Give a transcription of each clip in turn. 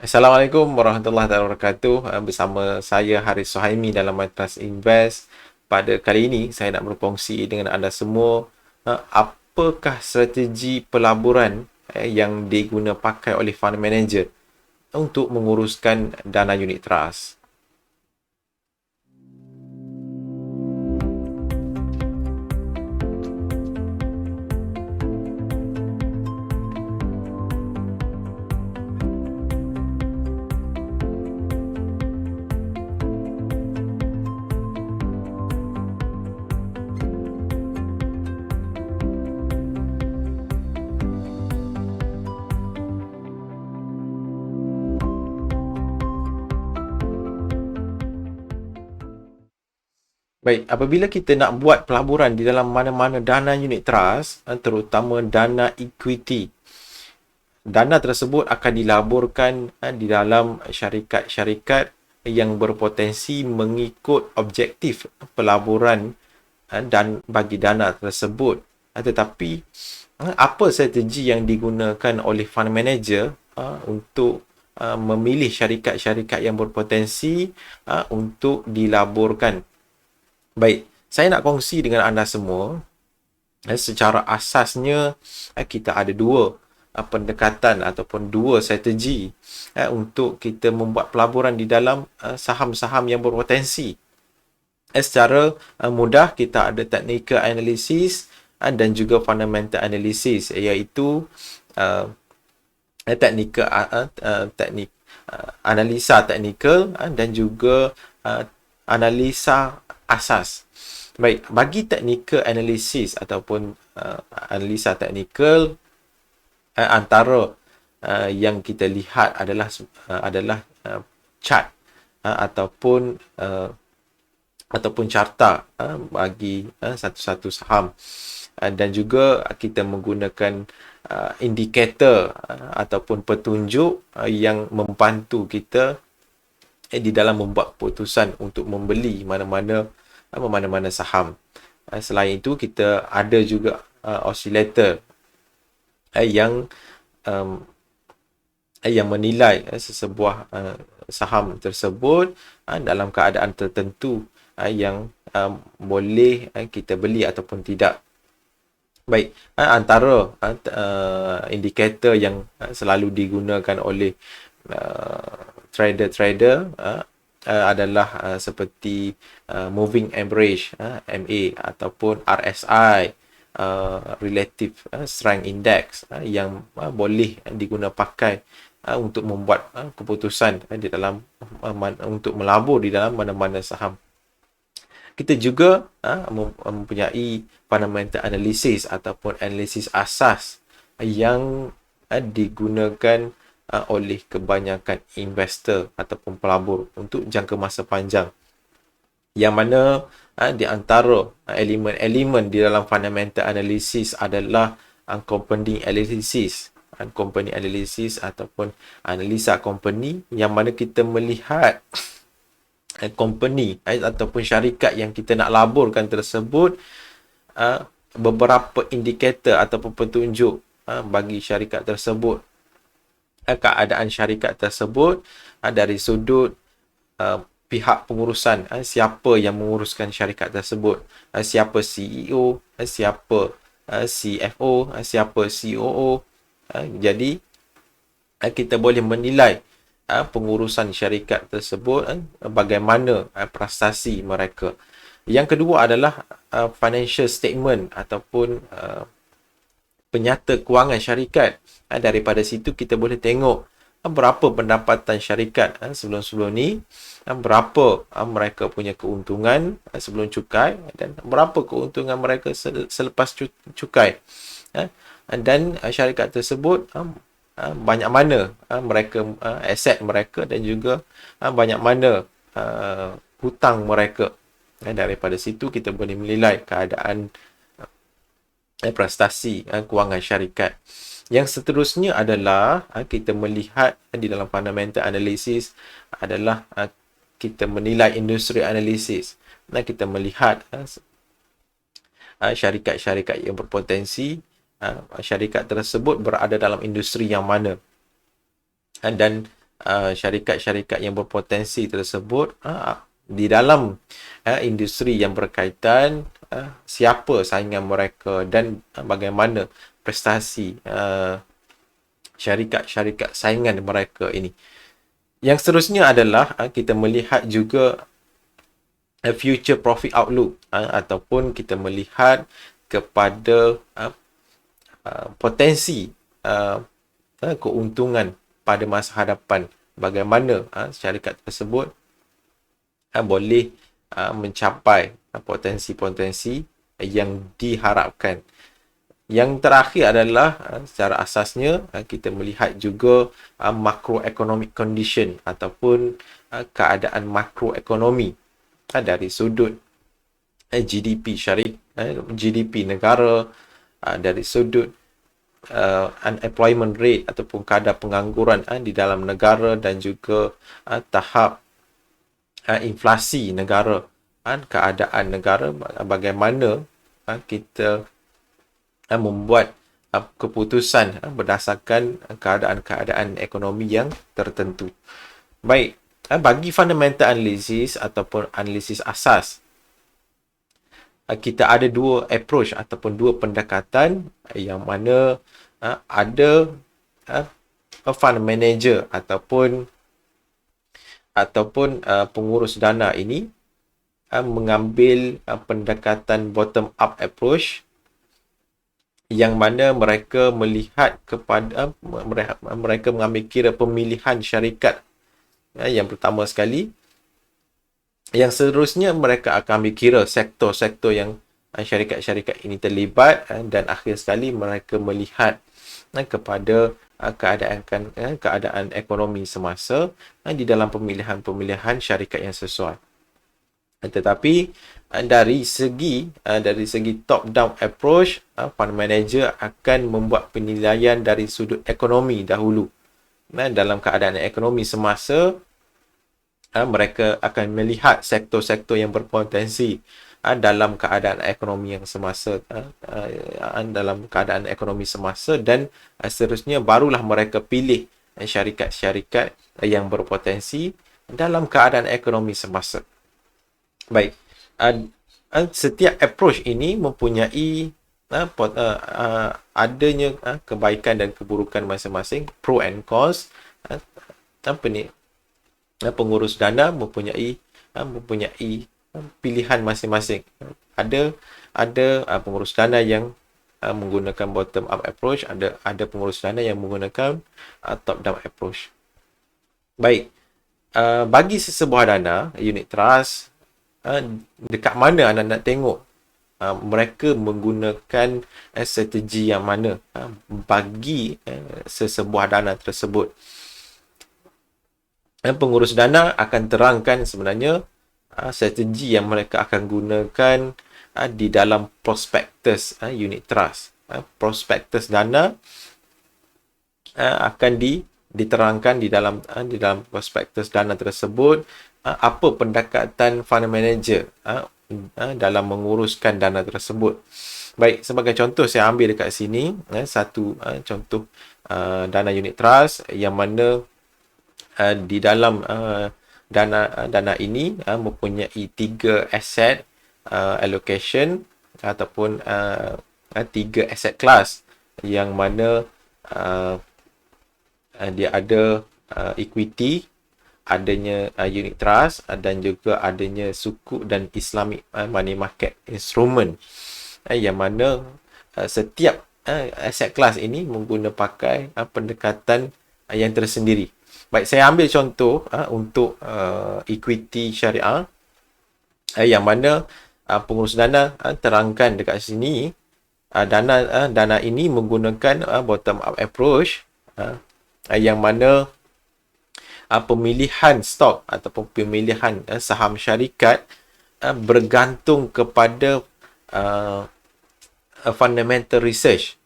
Assalamualaikum warahmatullahi wabarakatuh. Bersama saya Haris Suhaimi dalam My Trust Invest. Pada kali ini saya nak berkongsi dengan anda semua apakah strategi pelaburan yang diguna pakai oleh fund manager untuk menguruskan dana unit trust. Baik, apabila kita nak buat pelaburan di dalam mana-mana dana unit trust, terutama dana equity, dana tersebut akan dilaburkan di dalam syarikat-syarikat yang berpotensi mengikut objektif pelaburan dan bagi dana tersebut. Tetapi apa strategi yang digunakan oleh fund manager untuk memilih syarikat-syarikat yang berpotensi untuk dilaburkan? Baik, saya nak kongsi dengan anda semua. Secara asasnya kita ada dua pendekatan ataupun dua strategi untuk kita membuat pelaburan di dalam saham-saham yang berpotensi. Secara mudah kita ada technical analysis dan juga fundamental analysis, iaitu teknik analisa teknikal dan juga analisa asas. Baik, bagi technical analysis ataupun analisa teknikal, antara yang kita lihat adalah chart ataupun carta bagi satu-satu saham, dan juga kita menggunakan indikator ataupun petunjuk yang membantu kita di dalam membuat keputusan untuk membeli mana-mana saham. Selain itu, kita ada juga oscillator yang menilai sesebuah saham tersebut dalam keadaan tertentu yang boleh kita beli ataupun tidak. Baik, antara indikator yang selalu digunakan oleh trader-trader adalah seperti moving average MA ataupun RSI, relative strength index, yang boleh diguna pakai untuk membuat keputusan di dalam untuk melabur di dalam mana-mana saham. Kita juga mempunyai fundamental analysis ataupun analisis asas yang digunakan oleh kebanyakan investor ataupun pelabur untuk jangka masa panjang, yang mana di antara elemen-elemen di dalam fundamental analysis adalah company analysis ataupun analisa company, yang mana kita melihat company ataupun syarikat yang kita nak laburkan tersebut, beberapa indikator ataupun petunjuk bagi syarikat tersebut, keadaan syarikat tersebut dari sudut pihak pengurusan, siapa yang menguruskan syarikat tersebut, siapa CEO, siapa CFO, siapa COO. Jadi kita boleh menilai pengurusan syarikat tersebut, bagaimana prestasi mereka. Yang kedua adalah financial statement ataupun penyata kewangan syarikat. Daripada situ kita boleh tengok berapa pendapatan syarikat sebelum-sebelum ni, berapa mereka punya keuntungan sebelum cukai, dan berapa keuntungan mereka selepas cukai. Dan syarikat tersebut banyak mana mereka aset mereka, dan juga banyak mana hutang mereka. Daripada situ kita boleh menilai keadaan prestasi kewangan syarikat. Yang seterusnya adalah kita melihat di dalam fundamental analysis adalah kita menilai industri analisis. Kita melihat syarikat-syarikat yang berpotensi, syarikat tersebut berada dalam industri yang mana, dan syarikat-syarikat yang berpotensi tersebut di dalam industri yang berkaitan, siapa saingan mereka dan bagaimana prestasi syarikat-syarikat saingan mereka ini. Yang seterusnya adalah kita melihat juga future profit outlook, ataupun kita melihat kepada potensi keuntungan pada masa hadapan, bagaimana syarikat tersebut boleh mencapai potensi-potensi yang diharapkan. Yang terakhir adalah secara asasnya kita melihat juga macroeconomic condition ataupun keadaan makroekonomi dari sudut GDP GDP negara, dari sudut unemployment rate ataupun kadar pengangguran di dalam negara, dan juga tahap inflasi negara, keadaan negara, bagaimana kita membuat keputusan berdasarkan keadaan-keadaan ekonomi yang tertentu. Baik, bagi fundamental analysis ataupun analisis asas, kita ada dua approach ataupun dua pendekatan, yang mana ada fund manager ataupun pengurus dana ini mengambil pendekatan bottom up approach, yang mana mereka melihat kepada mereka mengambil kira pemilihan syarikat yang pertama sekali. Yang seterusnya mereka akan ambil kira sektor-sektor yang syarikat-syarikat ini terlibat, dan akhir sekali mereka melihat kepada keadaan ekonomi semasa di dalam pemilihan syarikat yang sesuai. Tetapi dari segi top down approach, fund manager akan membuat penilaian dari sudut ekonomi dahulu. Dalam keadaan ekonomi semasa, mereka akan melihat sektor-sektor yang berpotensi dalam keadaan ekonomi yang semasa, dan seterusnya barulah mereka pilih syarikat-syarikat yang berpotensi dalam keadaan ekonomi semasa. Baik, setiap approach ini mempunyai adanya kebaikan dan keburukan masing-masing, pro and cons. Pengurus dana mempunyai pilihan masing-masing. Ada pengurus dana yang menggunakan bottom up approach, ada pengurus dana yang menggunakan top down approach. Baik, bagi sesebuah dana, unit trust, dekat mana anda nak tengok mereka menggunakan strategi yang mana bagi sesebuah dana tersebut. Pengurus dana akan terangkan sebenarnya strategi yang mereka akan gunakan di dalam prospektus unit trust. Prospektus dana akan diterangkan di dalam prospektus dana tersebut apa pendekatan fund manager dalam menguruskan dana tersebut. Baik, sebagai contoh saya ambil dekat sini satu contoh dana unit trust, yang mana di dalam dana ini mempunyai 3 asset allocation ataupun 3 asset class, yang mana dia ada equity, adanya unit trust, dan juga adanya sukuk dan Islamic money market instrument, yang mana setiap asset class ini menggunakan pakai pendekatan yang tersendiri. Baik, saya ambil contoh untuk equity syariah, yang mana pengurus dana terangkan dekat sini, dana ini menggunakan bottom up approach, yang mana pemilihan stok ataupun pemilihan saham syarikat bergantung kepada fundamental research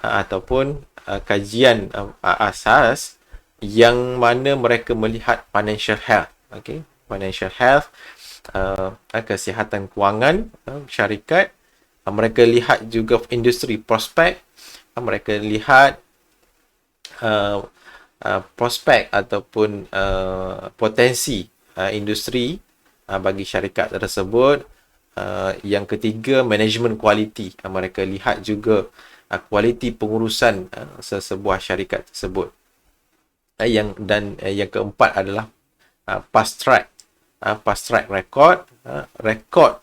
ataupun kajian asas, yang mana mereka melihat financial health, financial health, kesihatan kewangan syarikat. Mereka lihat juga industri prospek, mereka lihat prospek ataupun potensi industri bagi syarikat tersebut. Yang ketiga, management quality. Mereka lihat juga kualiti pengurusan sesebuah syarikat tersebut. Yang keempat adalah past track record, rekod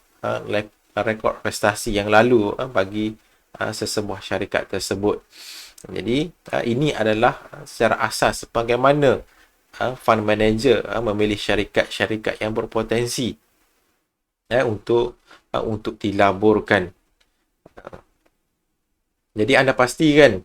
prestasi yang lalu bagi sesebuah syarikat tersebut. Jadi ini adalah secara asas bagaimana fund manager memilih syarikat-syarikat yang berpotensi untuk dilaburkan. Jadi anda pastikan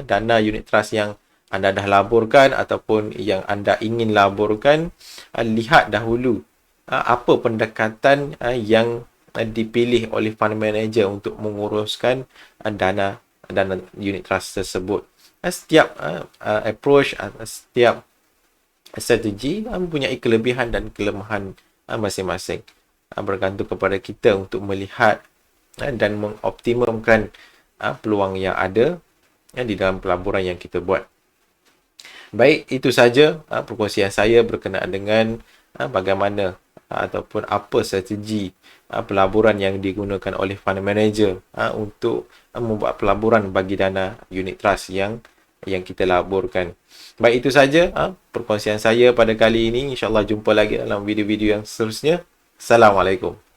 dana unit trust yang anda dah laburkan ataupun yang anda ingin laburkan, lihat dahulu apa pendekatan yang dipilih oleh fund manager untuk menguruskan dana unit trust tersebut. Setiap approach, setiap strategi mempunyai kelebihan dan kelemahan masing-masing. Bergantung kepada kita untuk melihat dan mengoptimumkan peluang yang ada di dalam pelaburan yang kita buat. Baik, itu saja perkongsian saya berkenaan dengan bagaimana ataupun apa strategi pelaburan yang digunakan oleh fund manager untuk membuat pelaburan bagi dana unit trust yang kita laburkan. Baik, itu saja perkongsian saya pada kali ini. InsyaAllah jumpa lagi dalam video-video yang seterusnya. Assalamualaikum.